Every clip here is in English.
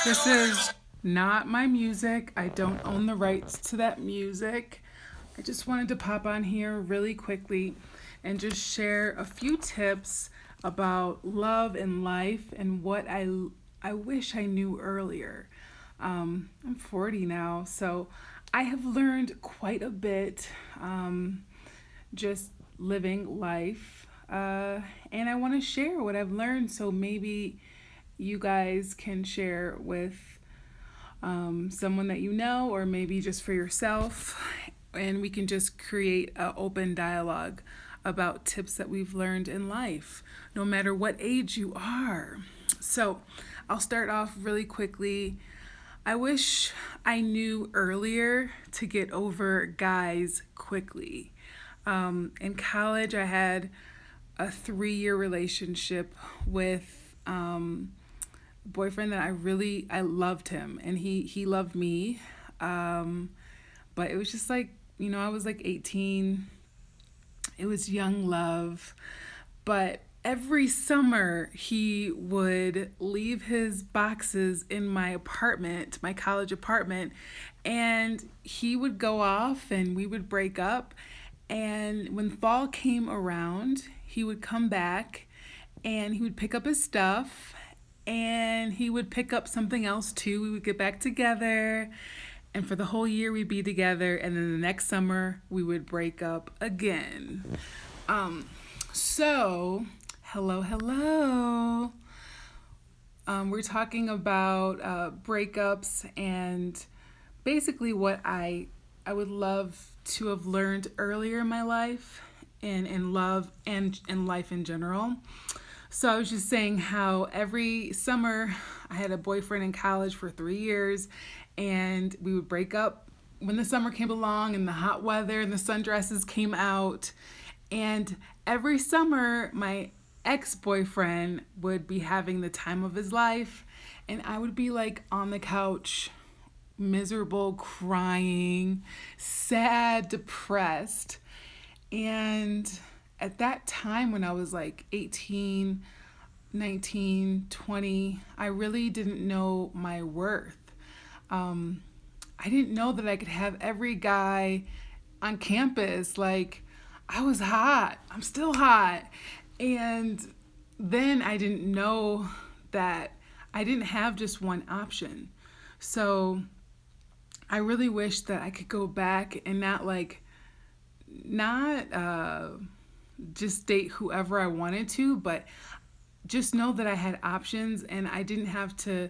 This is not my music. I don't own the rights to that music. I just wanted to pop on here really quickly and just share a few tips about love and life and what I wish I knew earlier. I'm 40 now, so I have learned quite a bit just living life. And I want to share what I've learned so maybe you guys can share with someone that you know, or maybe just for yourself, and we can just create an open dialogue about tips that we've learned in life, no matter what age you are. So, I'll start off really quickly. I wish I knew earlier to get over guys quickly. In college, I had a 3 year relationship with boyfriend that I loved him, and he loved me. But it was just like, I was like 18. It was young love. But every summer he would leave his boxes in my apartment, my college apartment, and he would go off and we would break up. And when fall came around, he would come back and he would pick up his stuff and he would pick up something else too. We would get back together, and for the whole year we'd be together, and then the next summer we would break up again. So hello, hello. We're talking about breakups and basically what I would love to have learned earlier in my life and in love and in life in general. So I was just saying how every summer I had a boyfriend in college for 3 years, and we would break up when the summer came along and the hot weather and the sundresses came out. And every summer my ex-boyfriend would be having the time of his life, and I would be like on the couch, miserable, crying, sad, depressed. And at that time, when I was like 18, 19, 20, I really didn't know my worth. I didn't know that I could have every guy on campus. Like, I was hot. I'm still hot. And then I didn't know that I didn't have just one option. So I really wish that I could go back and not just date whoever I wanted to, but just know that I had options and I didn't have to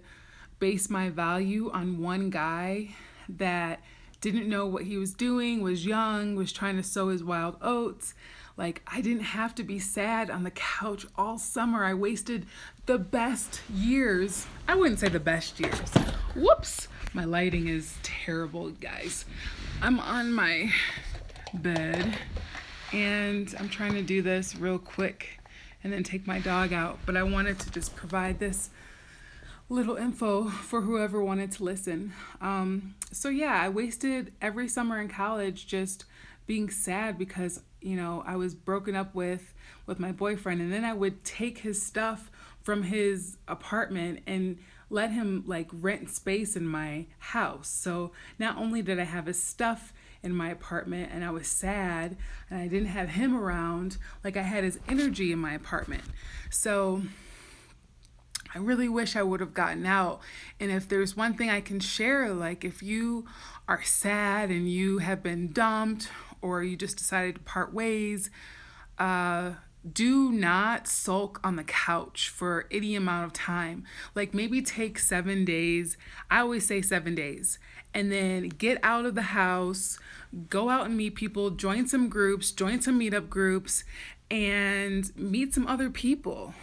base my value on one guy that didn't know what he was doing, was young, was trying to sow his wild oats. Like, I didn't have to be sad on the couch all summer. I wasted the best years. I wouldn't say the best years. Whoops. My lighting is terrible, guys. I'm on my bed and I'm trying to do this real quick and then take my dog out. But I wanted to just provide this little info for whoever wanted to listen. So yeah, I wasted every summer in college just being sad because I was broken up with my boyfriend, and then I would take his stuff from his apartment and let him like rent space in my house. So not only did I have his stuff in my apartment and I was sad and I didn't have him around, like I had his energy in my apartment. So I really wish I would have gotten out. And if there's one thing I can share, like if you are sad and you have been dumped or you just decided to part ways, do not sulk on the couch for any amount of time. Like maybe take 7 days. I always say 7 days. And then get out of the house, go out and meet people, join some groups, join some meetup groups, and meet some other people.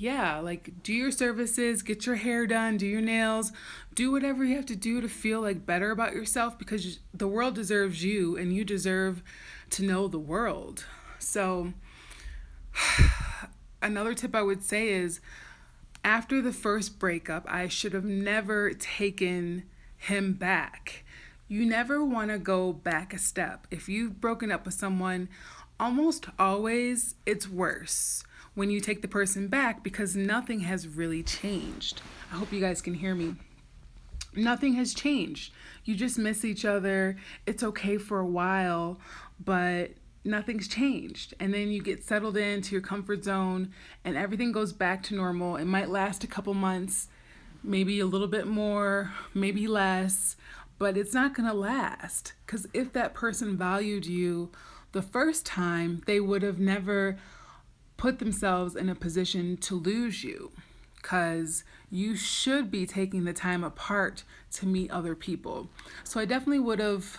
Yeah, like do your services, get your hair done, do your nails, do whatever you have to do to feel like better about yourself, because the world deserves you and you deserve to know the world. So another tip I would say is after the first breakup, I should have never taken him back. You never want to go back a step. If you've broken up with someone, almost always it's worse. when you take the person back because nothing has really changed. I hope you guys can hear me. Nothing has changed. You just miss each other. It's okay for a while, but nothing's changed. And then you get settled into your comfort zone and everything goes back to normal. It might last a couple months, maybe a little bit more, maybe less, but it's not going to last. Because if that person valued you the first time, they would have never put themselves in a position to lose you, because you should be taking the time apart to meet other people. So I definitely would have,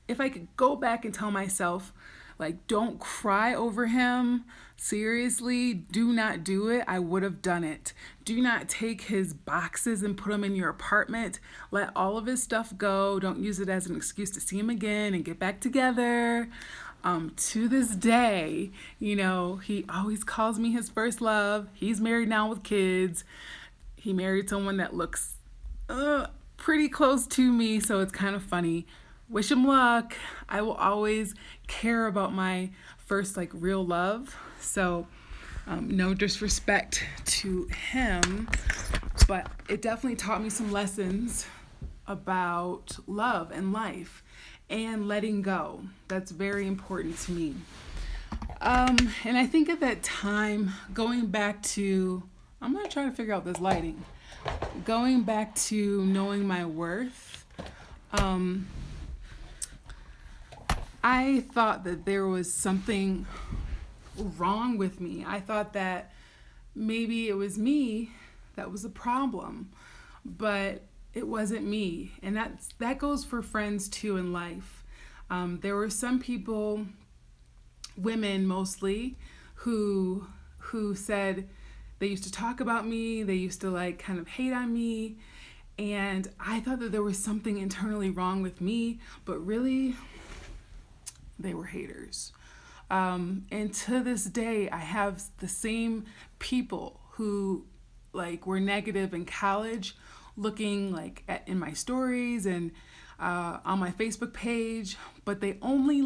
if I could go back and tell myself, like, don't cry over him, seriously, do not do it, I would have done it. Do not take his boxes and put them in your apartment. Let all of his stuff go. Don't use it as an excuse to see him again and get back together. To this day, he always calls me his first love. He's married now with kids. He married someone that looks pretty close to me, so it's kind of funny. Wish him luck. I will always care about my first real love. So no disrespect to him, but it definitely taught me some lessons about love and life and letting go. That's very important to me. And I think at that time, going back to, I'm going to try to figure out this lighting. Going back to knowing my worth, I thought that there was something wrong with me. I thought that maybe it was me that was the problem, but it wasn't me. And that goes for friends too in life. There were some people, women mostly, who said they used to talk about me, they used to kind of hate on me, and I thought that there was something internally wrong with me, but really, they were haters. And to this day, I have the same people who were negative in college, looking in my stories and on my Facebook page, but they only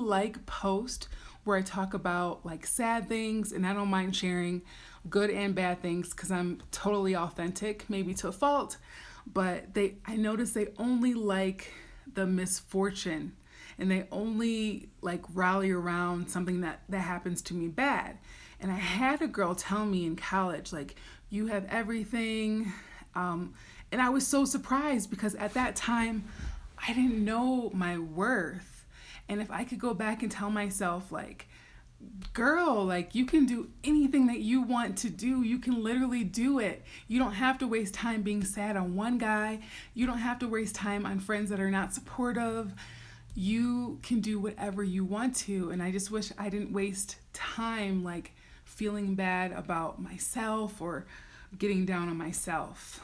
post where I talk about sad things, and I don't mind sharing good and bad things because I'm totally authentic, maybe to a fault, but I notice they only the misfortune, and they only rally around something that happens to me bad. And I had a girl tell me in college, you have everything, and I was so surprised because at that time I didn't know my worth. And if I could go back and tell myself girl, you can do anything that you want to do. You can literally do it. You don't have to waste time being sad on one guy. You don't have to waste time on friends that are not supportive. You can do whatever you want to. And I just wish I didn't waste time feeling bad about myself or getting down on myself.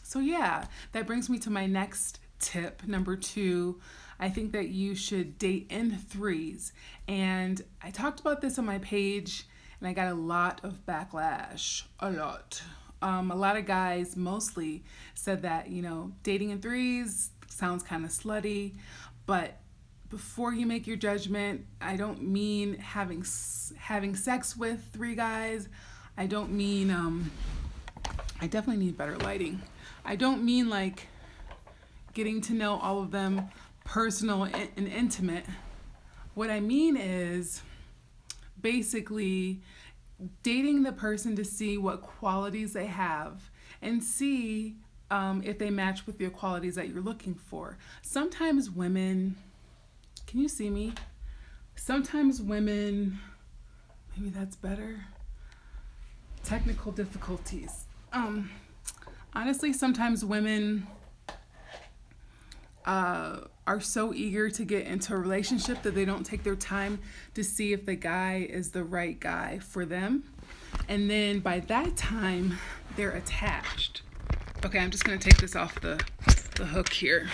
So yeah, that brings me to my next tip, number 2. I think that you should date in threes. And I talked about this on my page, and I got a lot of backlash. A lot of guys mostly said that, dating in threes sounds kind of slutty, but before you make your judgment, I don't mean having sex with 3 guys. I don't mean, I definitely need better lighting. I don't mean getting to know all of them personal and intimate. What I mean is basically dating the person to see what qualities they have and see if they match with your qualities that you're looking for. Sometimes women, can you see me? Sometimes women, maybe that's better. Technical difficulties. Honestly, sometimes women are so eager to get into a relationship that they don't take their time to see if the guy is the right guy for them. And then by that time, they're attached. Okay, I'm just going to take this off the hook here.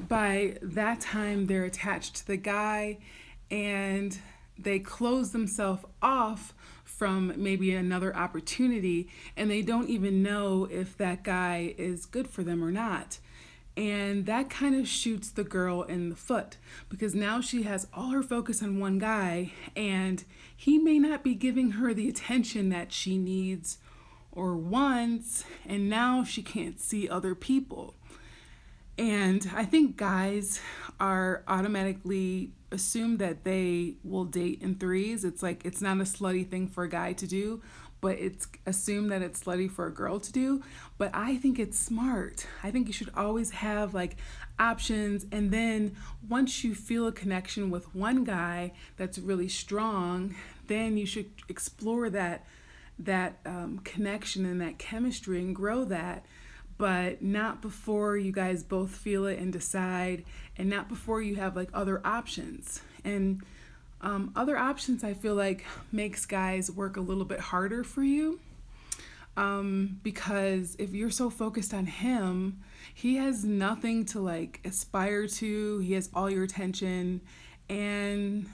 By that time, they're attached to the guy, and they close themselves off from maybe another opportunity, and they don't even know if that guy is good for them or not. And that kind of shoots the girl in the foot because now she has all her focus on one guy and he may not be giving her the attention that she needs or wants, and now she can't see other people. And I think guys are automatically assume that they will date in threes. It's like it's not a slutty thing for a guy to do, but it's assumed that it's slutty for a girl to do. But I think it's smart. I think you should always have like options, and then once you feel a connection with one guy that's really strong, then you should explore that connection and that chemistry and grow that, but not before you guys both feel it and decide, and not before you have like other options. And other options I feel like makes guys work a little bit harder for you, because if you're so focused on him, he has nothing to like aspire to. He has all your attention, and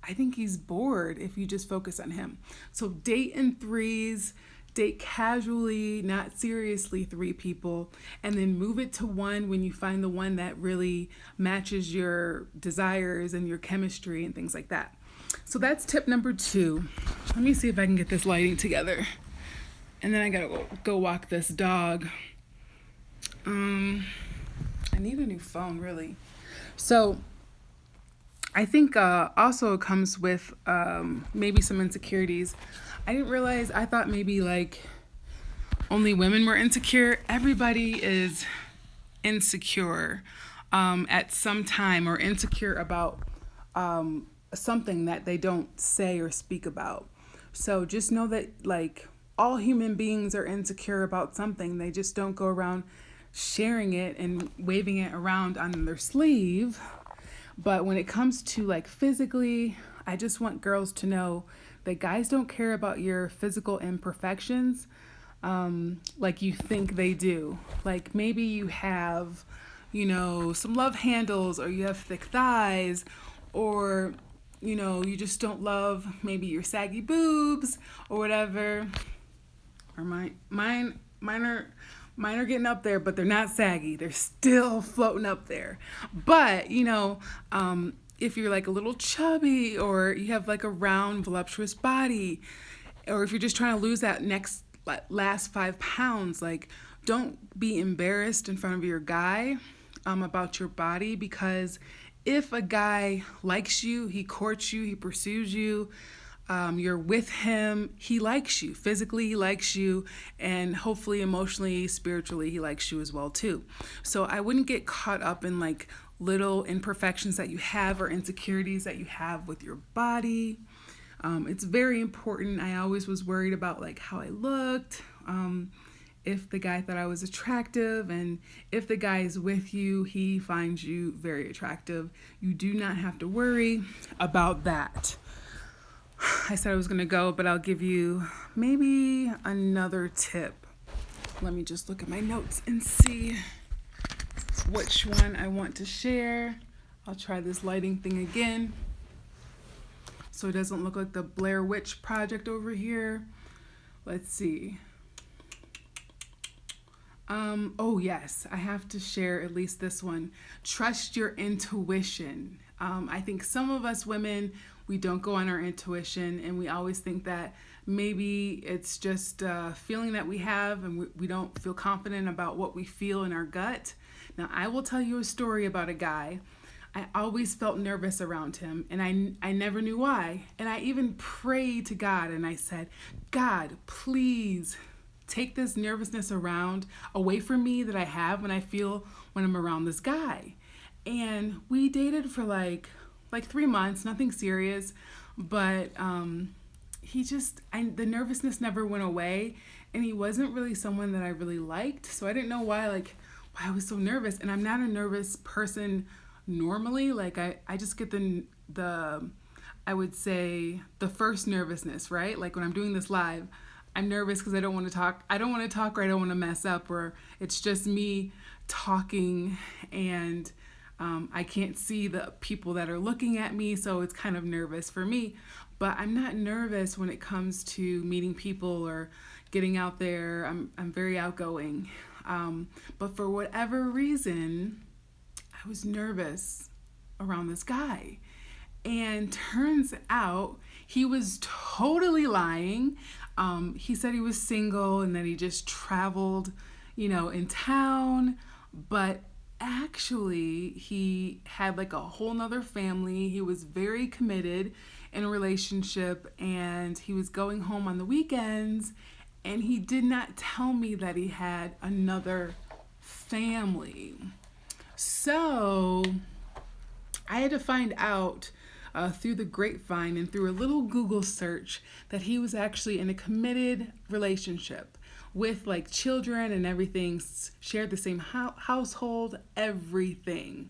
I think he's bored if you just focus on him. So date in threes, date casually, not seriously, three people, and then move it to one when you find the one that really matches your desires and your chemistry and things like that. So that's tip number 2. Let me see if I can get this lighting together. And then I gotta go walk this dog. I need a new phone, really. So I think also it comes with maybe some insecurities. I didn't realize, I thought maybe like only women were insecure. Everybody is insecure at some time, or insecure about something that they don't say or speak about. So just know that like all human beings are insecure about something. They just don't go around sharing it and waving it around on their sleeve. But when it comes to like physically, I just want girls to know that guys don't care about your physical imperfections like you think they do. Like maybe you have, some love handles, or you have thick thighs, or, you just don't love maybe your saggy boobs or whatever. Or mine are getting up there, but they're not saggy. They're still floating up there. But, if you're like a little chubby, or you have like a round, voluptuous body, or if you're just trying to lose that last 5 pounds, like don't be embarrassed in front of your guy about your body, because if a guy likes you, he courts you, he pursues you, you're with him, he likes you. Physically, he likes you, and hopefully emotionally, spiritually, he likes you as well too. So I wouldn't get caught up in like little imperfections that you have or insecurities that you have with your body. It's very important. I always was worried about like how I looked, if the guy thought I was attractive, and if the guy is with you, he finds you very attractive. You do not have to worry about that. I said I was going to go, but I'll give you maybe another tip. Let me just look at my notes and see which one I want to share. I'll try this lighting thing again so it doesn't look like the Blair Witch Project over here. Let's see. Oh yes, I have to share at least this one. Trust your intuition. I think some of us women, we don't go on our intuition, and we always think that maybe it's just a feeling that we have, and we don't feel confident about what we feel in our gut. Now, I will tell you a story about a guy. I always felt nervous around him, and I never knew why. And I even prayed to God, and I said, God, please take this nervousness away from me that I have when I'm around this guy. And we dated for like 3 months, nothing serious, but the nervousness never went away, and he wasn't really someone that I really liked. So I didn't know why I was so nervous. And I'm not a nervous person normally. Like I just get I would say the first nervousness, right? Like when I'm doing this live, I'm nervous because I don't want to talk, or I don't want to mess up, or it's just me talking, and I can't see the people that are looking at me, so it's kind of nervous for me. But I'm not nervous when it comes to meeting people or getting out there. I'm very outgoing. But for whatever reason, I was nervous around this guy. And turns out he was totally lying. He said he was single and that he just traveled, in town. But actually, he had like a whole nother family. He was very committed in a relationship and he was going home on the weekends. And he did not tell me that he had another family. So I had to find out through the grapevine and through a little Google search that he was actually in a committed relationship with like children and everything, shared the same household, everything.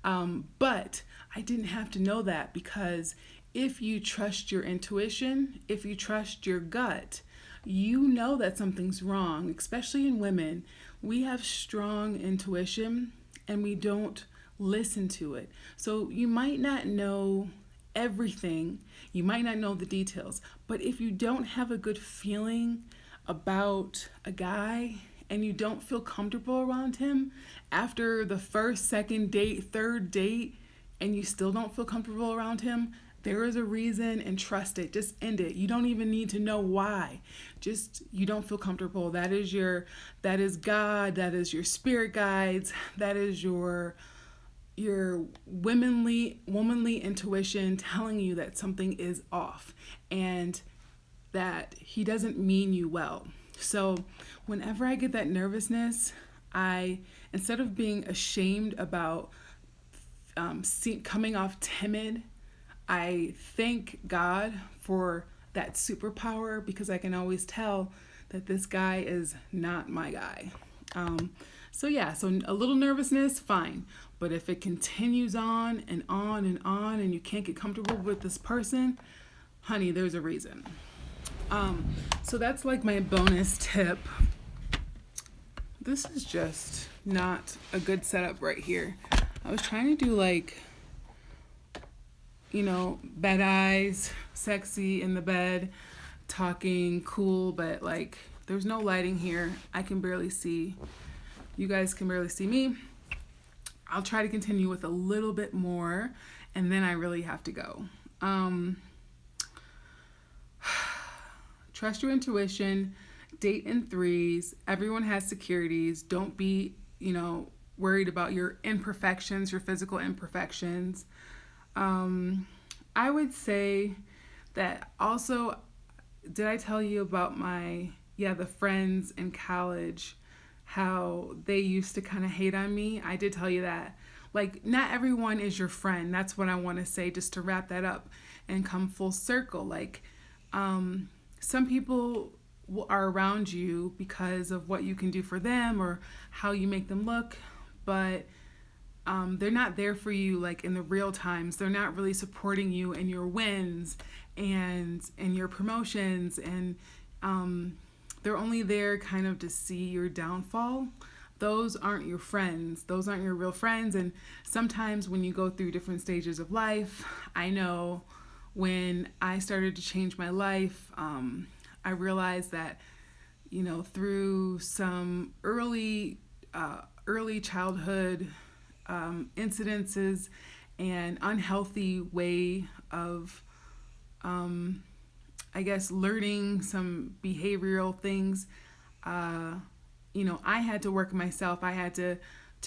But I didn't have to know that, because if you trust your intuition, if you trust your gut, you know that something's wrong. Especially in women, we have strong intuition and we don't listen to it. So you might not know everything, you might not know the details, but if you don't have a good feeling about a guy and you don't feel comfortable around him after the first, second date, third date, and you still don't feel comfortable around him, there is a reason, and trust it. Just end it. You don't even need to know why. Just, you don't feel comfortable. That is God, that is your spirit guides, that is your womanly intuition telling you that something is off and that he doesn't mean you well. So whenever I get that nervousness, instead of being ashamed about coming off timid, I thank God for that superpower, because I can always tell that this guy is not my guy. So a little nervousness, fine. But if it continues on and on and on and you can't get comfortable with this person, honey, there's a reason. So that's like my bonus tip. This is just not a good setup right here. I was trying to do like, bed eyes, sexy in the bed, talking cool, but like there's no lighting here. I can barely see. You guys can barely see me. I'll try to continue with a little bit more, and then I really have to go. Trust your intuition. Date in threes. Everyone has securities. Don't be, worried about your imperfections, your physical imperfections. I would say that also, did I tell you about the friends in college, how they used to kind of hate on me? I did tell you that. Like, not everyone is your friend. That's what I want to say, just to wrap that up and come full circle. Like, some people are around you because of what you can do for them or how you make them look, but they're not there for you like in the real times. They're not really supporting you in your wins and in your promotions, and they're only there kind of to see your downfall. Those aren't your friends. Those aren't your real friends. And sometimes when you go through different stages of life, I know when I started to change my life, I realized that, through some early childhood incidences and unhealthy way of, learning some behavioral things, I had to work myself. I had to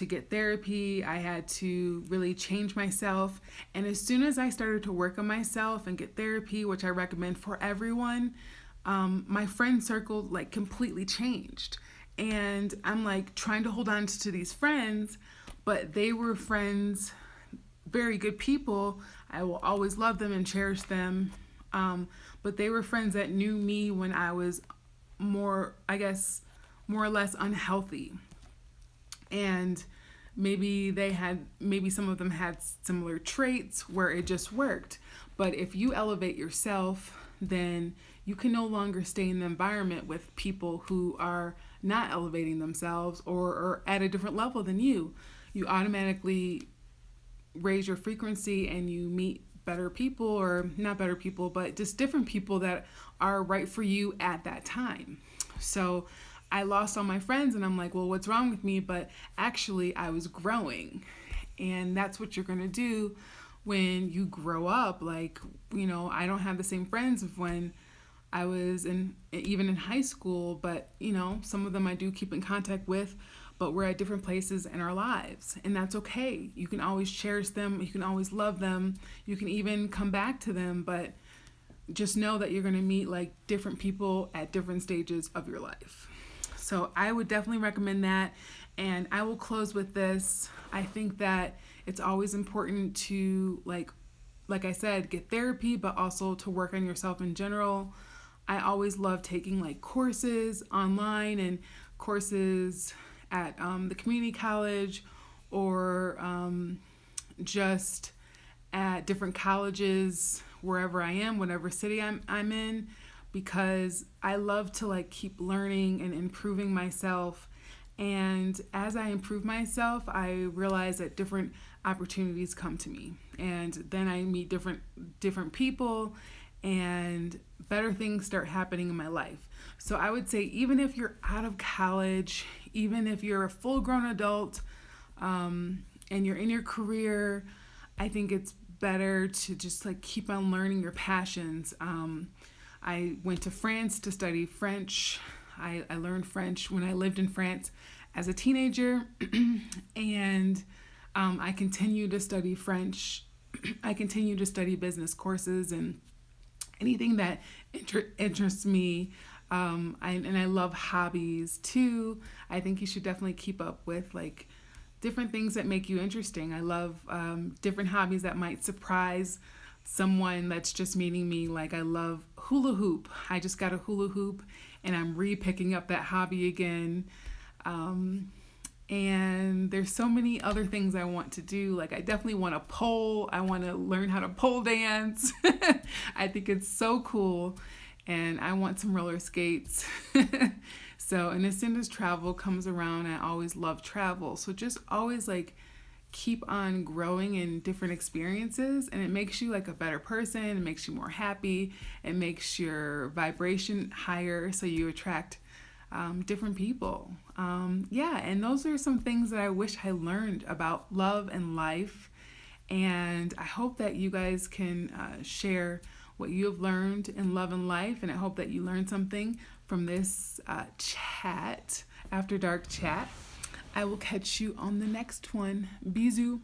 get therapy. I had to really change myself. And as soon as I started to work on myself and get therapy, which I recommend for everyone, my friend circle like completely changed. And I'm like trying to hold on to these friends, but they were friends, very good people. I will always love them and cherish them. But they were friends that knew me when I was more or less unhealthy. And maybe some of them had similar traits where it just worked. But if you elevate yourself, then you can no longer stay in the environment with people who are not elevating themselves or are at a different level than you. You automatically raise your frequency and you meet better people, or not better people, but just different people that are right for you at that time. So I lost all my friends, and I'm like, well, what's wrong with me? But actually, I was growing. And that's what you're going to do when you grow up. Like, I don't have the same friends of when I was even in high school, but some of them I do keep in contact with, but we're at different places in our lives, and that's okay. You can always cherish them, you can always love them, you can even come back to them, but just know that you're going to meet like different people at different stages of your life. So I would definitely recommend that. And I will close with this. I think that it's always important to like I said, get therapy, but also to work on yourself in general. I always love taking like courses online and courses at the community college, or just at different colleges wherever I am, whatever city I'm in, because I love to like keep learning and improving myself. And as I improve myself, I realize that different opportunities come to me, and then I meet different people, and better things start happening in my life. So I would say, even if you're out of college, even if you're a full-grown adult, and you're in your career, I think it's better to just like keep on learning your passions. I went to France to study French. I learned French when I lived in France as a teenager, and I continue to study French. I continue to study business courses and anything that interests me. I love hobbies too. I think you should definitely keep up with like different things that make you interesting. I love different hobbies that might surprise someone that's just meeting me. Like, I love hula hoop. I just got a hula hoop, and I'm re-picking up that hobby again. And there's so many other things I want to do. Like, I definitely want to pole. I want to learn how to pole dance. I think it's so cool. And I want some roller skates. So, and as soon as travel comes around, I always love travel. So just always like keep on growing in different experiences, and it makes you like a better person. It makes you more happy. It makes your vibration higher, so you attract different people. Yeah, and those are some things that I wish I learned about love and life. And I hope that you guys can share what you have learned in love and life. And I hope that you learned something from this chat, After Dark chat. I will catch you on the next one. Bisous.